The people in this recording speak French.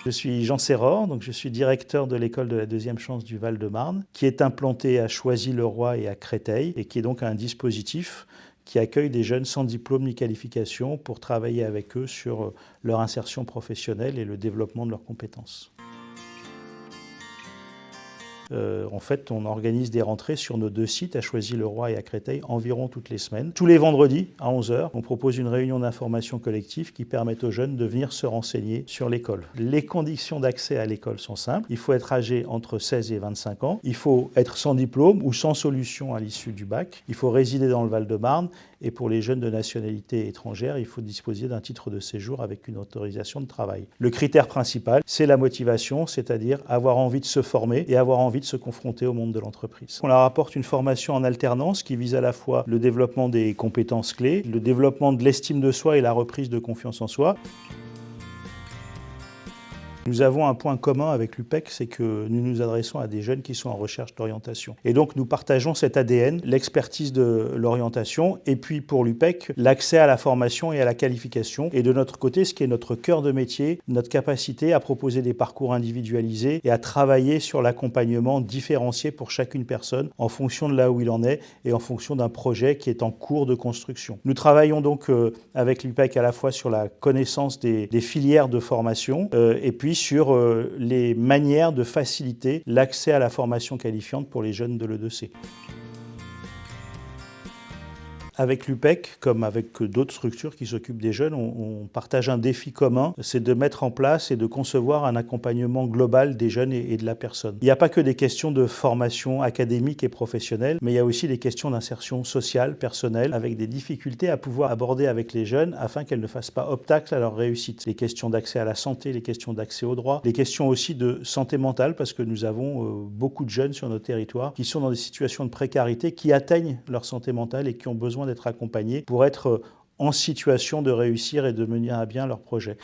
Je suis Jean Serror, donc je suis directeur de l'école de la deuxième chance du Val-de-Marne, qui est implantée à Choisy-le-Roi et à Créteil, et qui est donc un dispositif qui accueille des jeunes sans diplôme ni qualification pour travailler avec eux sur leur insertion professionnelle et le développement de leurs compétences. En fait, on organise des rentrées sur nos 2 sites, à Choisy-le-Roi et à Créteil, environ toutes les semaines. Tous les vendredis, à 11 h, on propose une réunion d'information collective qui permet aux jeunes de venir se renseigner sur l'école. Les conditions d'accès à l'école sont simples. Il faut être âgé entre 16 et 25 ans. Il faut être sans diplôme ou sans solution à l'issue du bac. Il faut résider dans le Val-de-Marne. Et pour les jeunes de nationalité étrangère, il faut disposer d'un titre de séjour avec une autorisation de travail. Le critère principal, c'est la motivation, c'est-à-dire avoir envie de se former et avoir envie de se confronter au monde de l'entreprise. On leur apporte une formation en alternance qui vise à la fois le développement des compétences clés, le développement de l'estime de soi et la reprise de confiance en soi. Nous avons un point commun avec l'UPEC, c'est que nous nous adressons à des jeunes qui sont en recherche d'orientation. Et donc nous partageons cet ADN, l'expertise de l'orientation, et puis pour l'UPEC, l'accès à la formation et à la qualification. Et de notre côté, ce qui est notre cœur de métier, notre capacité à proposer des parcours individualisés et à travailler sur l'accompagnement différencié pour chacune personne en fonction de là où il en est et en fonction d'un projet qui est en cours de construction. Nous travaillons donc avec l'UPEC à la fois sur la connaissance des filières de formation et puis sur les manières de faciliter l'accès à la formation qualifiante pour les jeunes de l'E2C. Avec l'UPEC, comme avec d'autres structures qui s'occupent des jeunes, on partage un défi commun, c'est de mettre en place et de concevoir un accompagnement global des jeunes et de la personne. Il n'y a pas que des questions de formation académique et professionnelle, mais il y a aussi des questions d'insertion sociale, personnelle, avec des difficultés à pouvoir aborder avec les jeunes afin qu'elles ne fassent pas obstacle à leur réussite. Les questions d'accès à la santé, les questions d'accès aux droits, les questions aussi de santé mentale, parce que nous avons beaucoup de jeunes sur nos territoires qui sont dans des situations de précarité, qui atteignent leur santé mentale et qui ont besoin d'être accompagnés pour être en situation de réussir et de mener à bien leur projet.